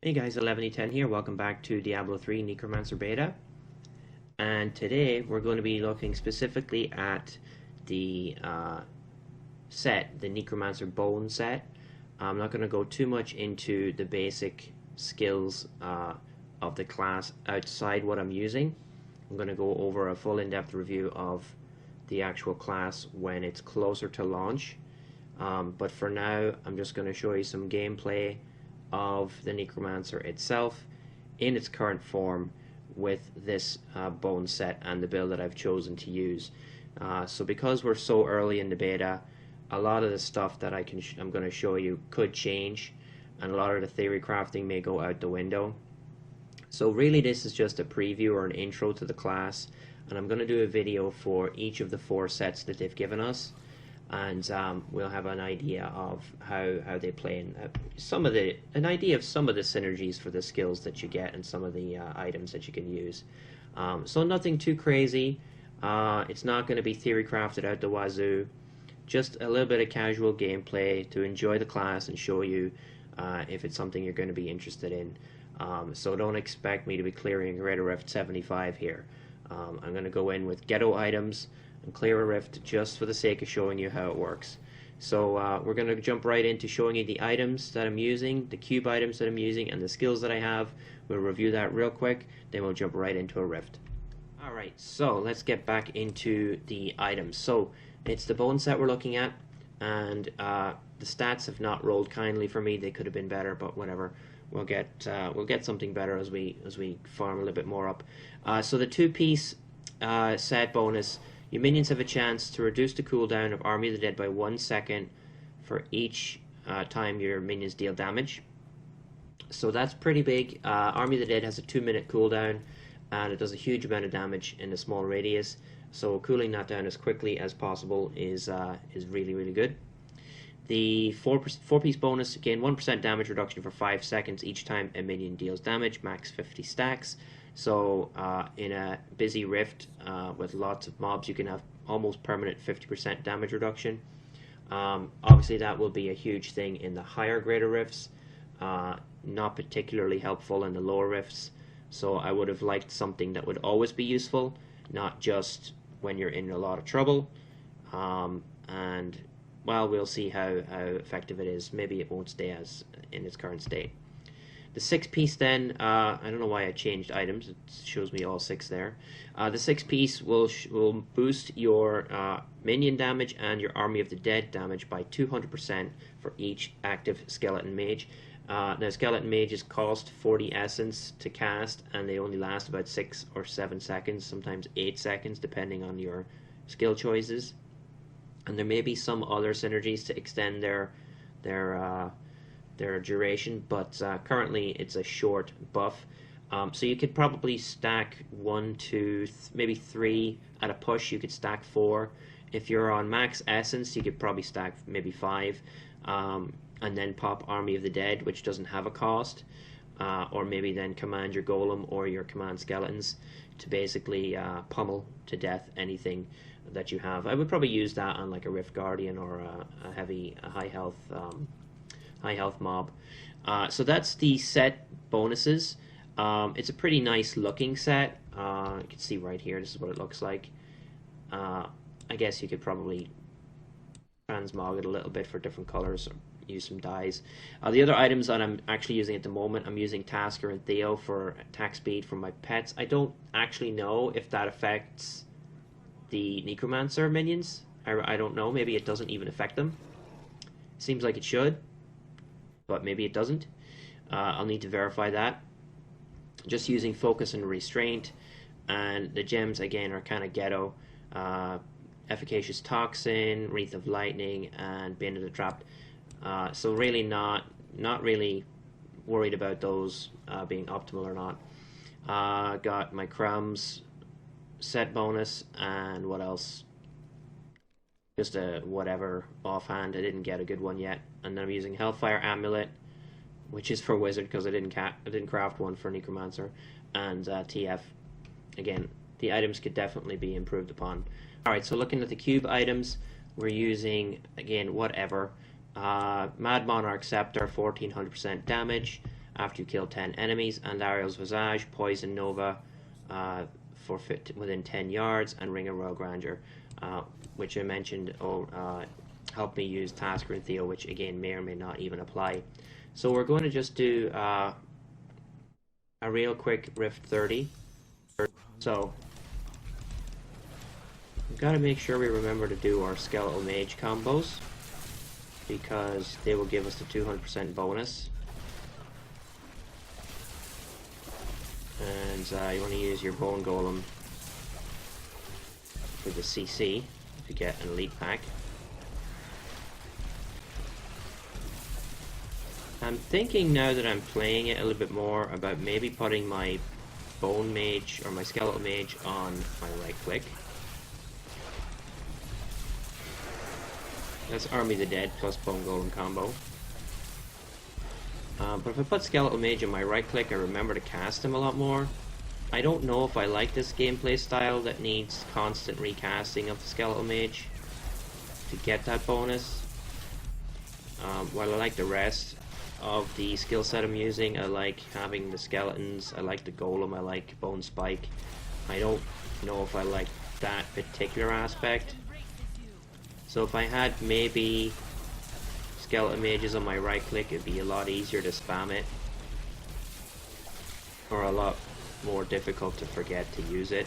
Hey guys, 11E10 here. Welcome back to Diablo 3 Necromancer Beta. And today we're going to be looking specifically at the set, the Necromancer Bone set. I'm not going to go too much into the basic skills of the class outside what I'm using. I'm going to go over a full in-depth review of the actual class when it's closer to launch. But for now, I'm just going to show you some gameplay of the Necromancer itself in its current form with this bone set and the build that I've chosen to use. So because we're so early in the beta, a lot of the stuff that I'm going to show you could change, and a lot of the theory crafting may go out the window. So really this is just a preview or an intro to the class, and I'm going to do a video for each of the 4 sets that they've given us, and we'll have an idea of how they play and an idea of some of the synergies for the skills that you get and some of the items that you can use. So nothing too crazy. It's not going to be theory crafted out the wazoo. Just a little bit of casual gameplay to enjoy the class and show you if it's something you're going to be interested in. So don't expect me to be clearing Greater Rift 75 here. I'm going to go in with ghetto items and clear a rift just for the sake of showing you how it works. So we're going to jump right into showing you the items that I'm using, the cube items that I'm using, and the skills that I have. We'll review that real quick, then we'll jump right into a rift. Alright, so let's get back into the items. So it's the bone set we're looking at, and the stats have not rolled kindly for me. They could have been better, but whatever. We'll get something better as we farm a little bit more up. So the 2-piece set bonus. Your minions have a chance to reduce the cooldown of Army of the Dead by 1 second for each time your minions deal damage. So that's pretty big. Army of the Dead has a 2-minute cooldown, and it does a huge amount of damage in a small radius. So cooling that down as quickly as possible is really good. The 4-piece bonus, again, 1% damage reduction for 5 seconds each time a minion deals damage, max 50 stacks. So in a busy rift with lots of mobs, you can have almost permanent 50% damage reduction. Obviously that will be a huge thing in the higher greater rifts, not particularly helpful in the lower rifts. So I would have liked something that would always be useful, not just when you're in a lot of trouble. And well, we'll see how effective it is. Maybe it won't stay as in its current state. The 6-piece then, I don't know why I changed items. It shows me all 6 there. The 6-piece will boost your minion damage and your Army of the Dead damage by 200% for each active skeleton mage. Now skeleton mages cost 40 essence to cast, and they only last about 6 or 7 seconds, sometimes 8 seconds, depending on your skill choices. And there may be some other synergies to extend their duration, but currently it's a short buff. So you could probably stack 1, 2, maybe 3 at a push. You could stack 4. If you're on max essence, you could probably stack maybe 5, and then pop Army of the Dead, which doesn't have a cost, or maybe then command your golem or your command skeletons to basically pummel to death anything that you have. I would probably use that on like a Rift Guardian or a high health mob. So that's the set bonuses. It's a pretty nice looking set. You can see right here, this is what it looks like. I guess you could probably transmog it a little bit for different colors, or use some dyes. The other items that I'm actually using at the moment, I'm using Tasker and Theo for attack speed for my pets. I don't actually know if that affects the Necromancer minions. I don't know, maybe it doesn't even affect them. Seems like it should, but maybe it doesn't. I'll need to verify that. Just using Focus and Restraint, and the gems again are kind of ghetto. Efficacious Toxin, Wreath of Lightning, and Bane of the Trapped. So really not really worried about those being optimal or not. Got my Crumbs set bonus, and what else? Just a whatever offhand. I didn't get a good one yet. And then I'm using Hellfire Amulet, which is for Wizard because I didn't craft one for Necromancer, and TF. Again, the items could definitely be improved upon. Alright, so looking at the cube items, we're using, again, whatever. Mad Monarch Scepter, 1400% damage. after you kill 10 enemies, and Ariel's Visage, Poison Nova for within 10 yards, and Ring of Royal Grandeur, which I mentioned helped me use Tasker and Theo, which again may or may not even apply. So we're going to just do a real quick Rift 30. So we've got to make sure we remember to do our Skeletal Mage combos, because they will give us the 200% bonus. And you want to use your Bone Golem for the CC if you get an Elite Pack. I'm thinking now that I'm playing it a little bit more about maybe putting my Bone Mage or my Skeletal Mage on my right click. That's Army of the Dead plus Bone Golem combo. But if I put Skeletal Mage on my right click, I remember to cast him a lot more. I don't know if I like this gameplay style that needs constant recasting of the Skeletal Mage to get that bonus. While I like the rest of the skill set I'm using, I like having the skeletons, I like the golem, I like Bone Spike. I don't know if I like that particular aspect. So if I had maybe Skeleton Mages on my right click, it'd be a lot easier to spam it, or a lot more difficult to forget to use it.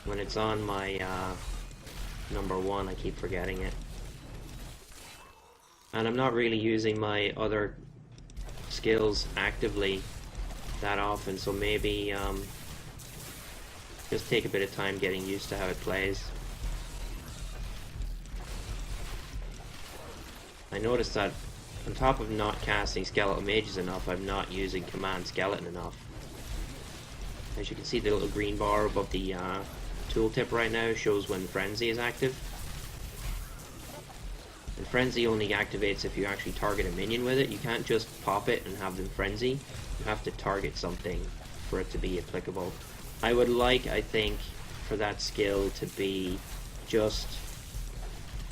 When it's on my number 1, I keep forgetting it. And I'm not really using my other skills actively that often, so maybe just take a bit of time getting used to how it plays. I noticed that on top of not casting Skeletal Mages enough, I'm not using Command Skeleton enough. As you can see, the little green bar above the tooltip right now shows when Frenzy is active. And Frenzy only activates if you actually target a minion with it. You can't just pop it and have them Frenzy. You have to target something for it to be applicable. I would like, I think, for that skill to be just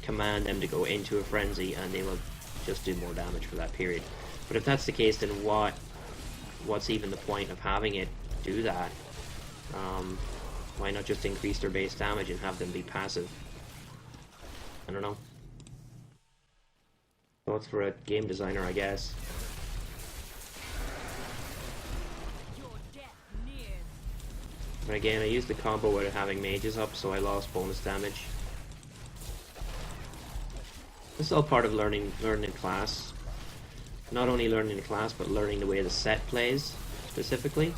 command them to go into a Frenzy and they will just do more damage for that period. But if that's the case, then what's even the point of having it do that? Why not just increase their base damage and have them be passive? I don't know. Thoughts for a game designer, I guess. But again, I used the combo without having mages up, so I lost bonus damage. This is all part of learning class. Not only learning the class, but learning the way the set plays, specifically.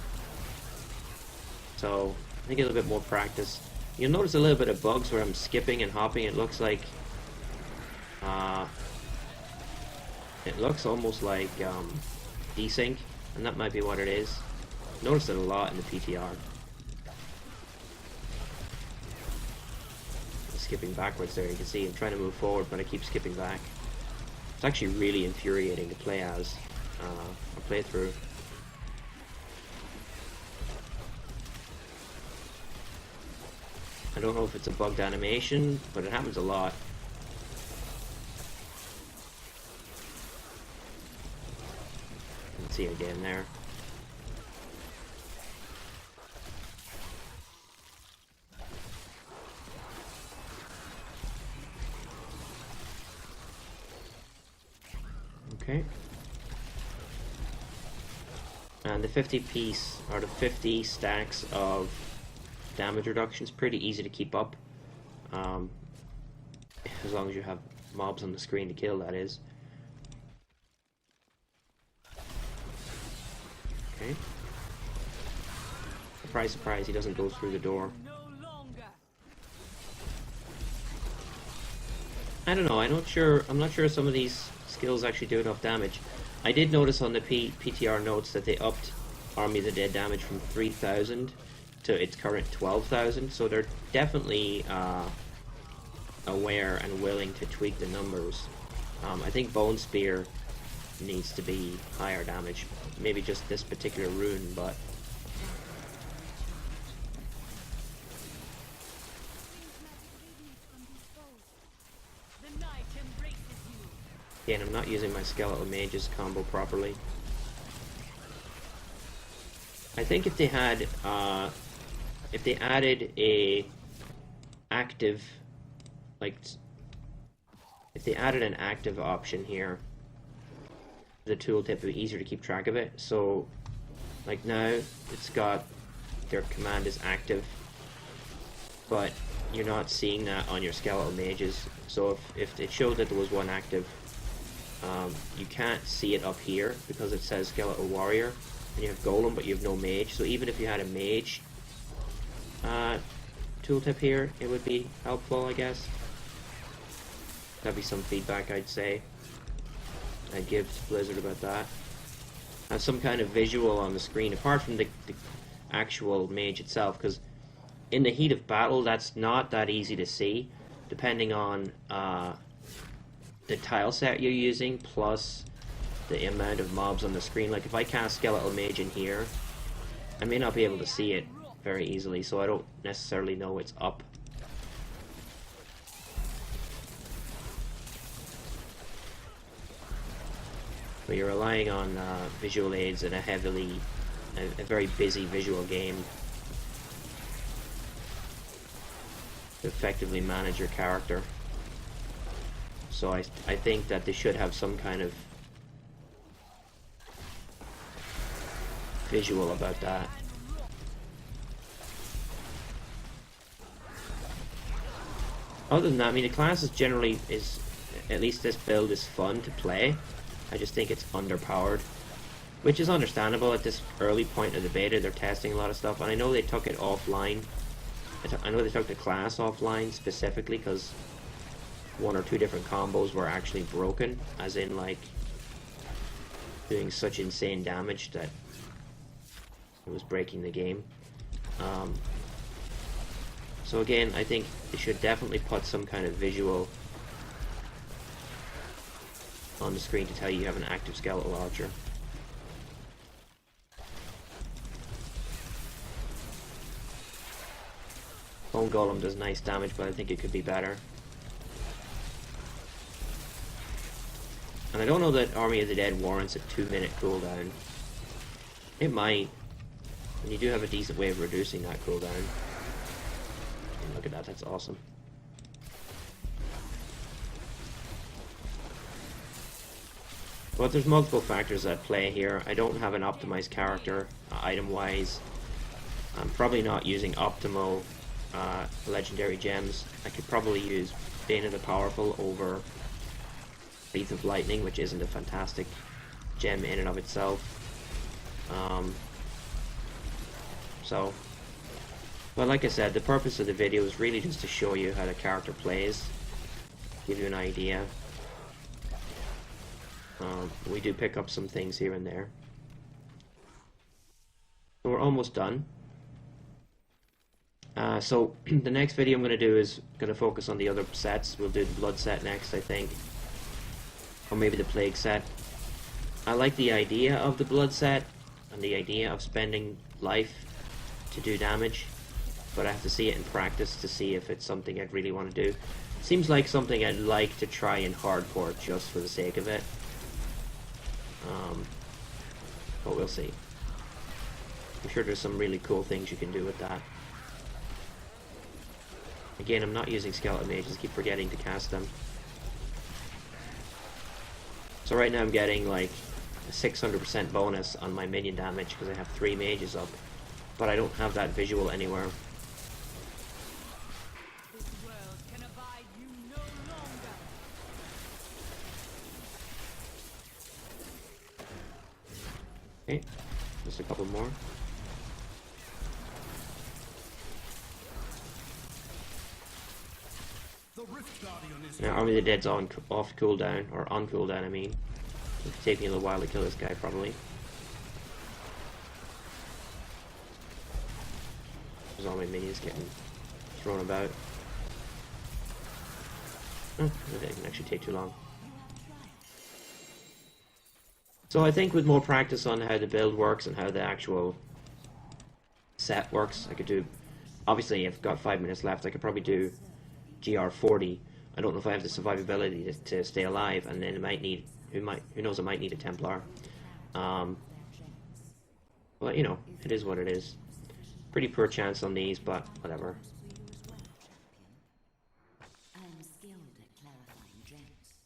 So, I think a little bit more practice. You'll notice a little bit of bugs where I'm skipping and hopping. It looks like... it looks almost like desync, and that might be what it is. Notice it a lot in the PTR. Skipping backwards there, you can see I'm trying to move forward, but I keep skipping back. It's actually really infuriating to play as a playthrough. I don't know if it's a bugged animation, but it happens a lot. Let's see it again there. Okay. And the 50 piece, or the 50 stacks of damage reduction is pretty easy to keep up. As long as you have mobs on the screen to kill, that is. Okay. Surprise, surprise, he doesn't go through the door. I don't know, I'm not sure some of these skills actually do enough damage. I did notice on the PTR notes that they upped Army of the Dead damage from 3,000 to its current 12,000, so they're definitely aware and willing to tweak the numbers. I think Bone Spear needs to be higher damage, maybe just this particular rune, but again, I'm not using my Skeletal Mages combo properly. I think if they had, if they added a active, like, if they added an active option here, the tooltip would be easier to keep track of it. So, like now, it's got their command is active, but you're not seeing that on your skeletal mages. So if it showed that there was one active, you can't see it up here because it says skeletal warrior, and you have golem, but you have no mage. So even if you had a mage tooltip here, it would be helpful, I guess. That'd be some feedback I'd say. I'd give to Blizzard about that. Have some kind of visual on the screen, apart from the actual mage itself, because in the heat of battle, that's not that easy to see, depending on the tile set you're using, plus the amount of mobs on the screen. Like, if I cast Skeletal Mage in here, I may not be able to see it very easily, so I don't necessarily know it's up. But you're relying on visual aids in a very busy visual game to effectively manage your character. So I think that they should have some kind of visual about that. Other than that, I mean, the class is generally, at least this build is fun to play. I just think it's underpowered, which is understandable at this early point of the beta. They're testing a lot of stuff, and I know they took it offline. I know they took the class offline specifically because one or two different combos were actually broken, as in, like, doing such insane damage that it was breaking the game. So again, I think they should definitely put some kind of visual on the screen to tell you have an active skeletal archer. Bone Golem does nice damage, but I think it could be better. And I don't know that Army of the Dead warrants a 2-minute cooldown. It might. And you do have a decent way of reducing that cooldown. And look at that, that's awesome. But there's multiple factors at play here. I don't have an optimized character, item-wise. I'm probably not using optimal legendary gems. I could probably use Bane of the Powerful over Wreath of Lightning, which isn't a fantastic gem in and of itself. But like I said, the purpose of the video is really just to show you how the character plays, give you an idea. We do pick up some things here and there. So we're almost done. So the next video I'm going to do is going to focus on the other sets. We'll do the Blood set next, I think. Or maybe the Plague set. I like the idea of the Blood set and the idea of spending life to do damage, but I have to see it in practice to see if it's something I'd really want to do. It seems like something I'd like to try in hardcore just for the sake of it. But we'll see. I'm sure there's some really cool things you can do with that. Again, I'm not using skeleton mages, I keep forgetting to cast them. So right now I'm getting like a 600% bonus on my minion damage because I have 3 mages up, but I don't have that visual anywhere. Okay, just a couple more. Now, Army of the Dead's off cooldown, or on cooldown, I mean. It'll take me a little while to kill this guy, probably. There's all my minions getting thrown about. Oh, that didn't actually take too long. So I think with more practice on how the build works and how the actual set works, I could do... Obviously, I've got 5 minutes left, I could probably do GR40. I don't know if I have the survivability to stay alive, and then it might need... Who knows, I might need a Templar. But But, you know, it is what it is. Pretty poor chance on these, but whatever.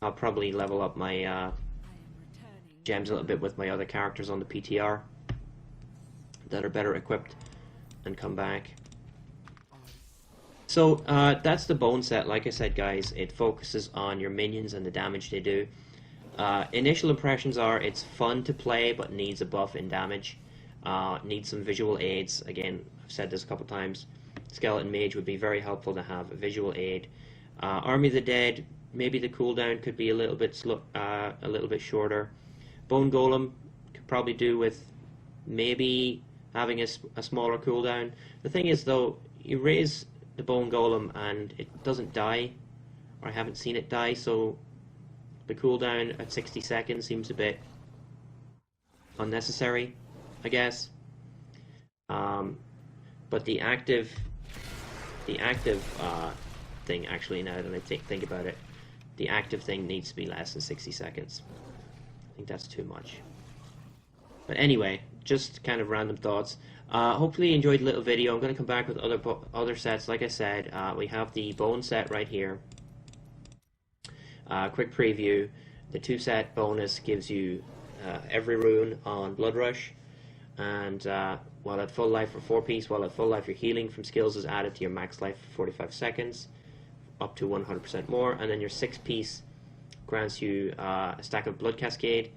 I'll probably level up my gems a little bit with my other characters on the PTR that are better equipped and come back. So that's the bone set. Like I said, guys, it focuses on your minions and the damage they do. Initial impressions are it's fun to play, but needs a buff in damage. Needs some visual aids. Again, I've said this a couple times. Skeleton Mage would be very helpful to have a visual aid. Army of the Dead, maybe the cooldown could be a little bit shorter. Bone Golem could probably do with maybe having a smaller cooldown. The thing is, though, you raise the Bone Golem and it doesn't die, or I haven't seen it die, so the cooldown at 60 seconds seems a bit unnecessary, I guess. But the active thing, actually, now that I think about it, the active thing needs to be less than 60 seconds. I think that's too much. But anyway, just kind of random thoughts. Hopefully you enjoyed the little video. I'm going to come back with other sets. Like I said, we have the bone set right here. Quick preview. The 2-set bonus gives you every rune on Blood Rush, and while at full life for 4-piece, while at full life your healing from skills is added to your max life for 45 seconds, up to 100% more, and then your 6-piece grants you a stack of Blood Cascade,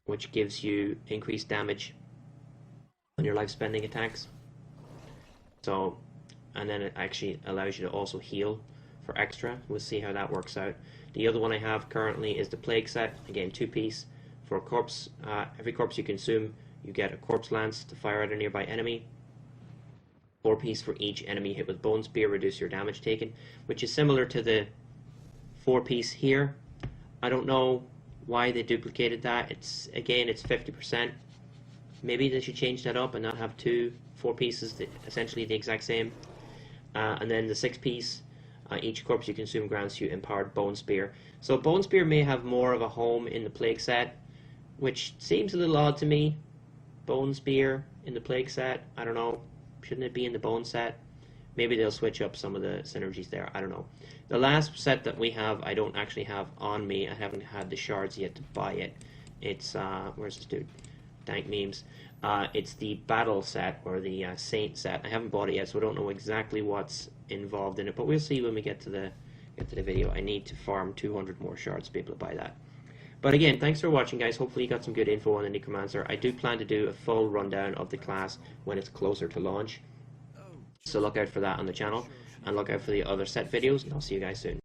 which gives you increased damage on your life spending attacks. So, and then it actually allows you to also heal for extra. We'll see how that works out. The other one I have currently is the Plague set, again 2-piece. For a corpse, every corpse you consume, you get a corpse lance to fire at a nearby enemy. 4-piece for each enemy hit with Bone Spear, reduce your damage taken, which is similar to the 4-piece here. I don't know why they duplicated that. It's 50%. Maybe they should change that up and not have 2 4-pieces, essentially the exact same. And then the 6-piece, each corpse you consume grants you empowered Bone Spear. So Bone Spear may have more of a home in the Plague set, which seems a little odd to me. Bone Spear in the Plague set, I don't know. Shouldn't it be in the Bone set? Maybe they'll switch up some of the synergies there, I don't know. The last set that we have, I don't actually have on me. I haven't had the shards yet to buy it. It's, where's this dude? Dank memes. It's the Battle set, or the Saint set. I haven't bought it yet, so I don't know exactly what's involved in it, but we'll see when we get to the video. I need to farm 200 more shards to be able to buy that. But again, thanks for watching, guys. Hopefully you got some good info on the Necromancer. I do plan to do a full rundown of the class when it's closer to launch, so look out for that on the channel, and look out for the other set videos, and I'll see you guys soon.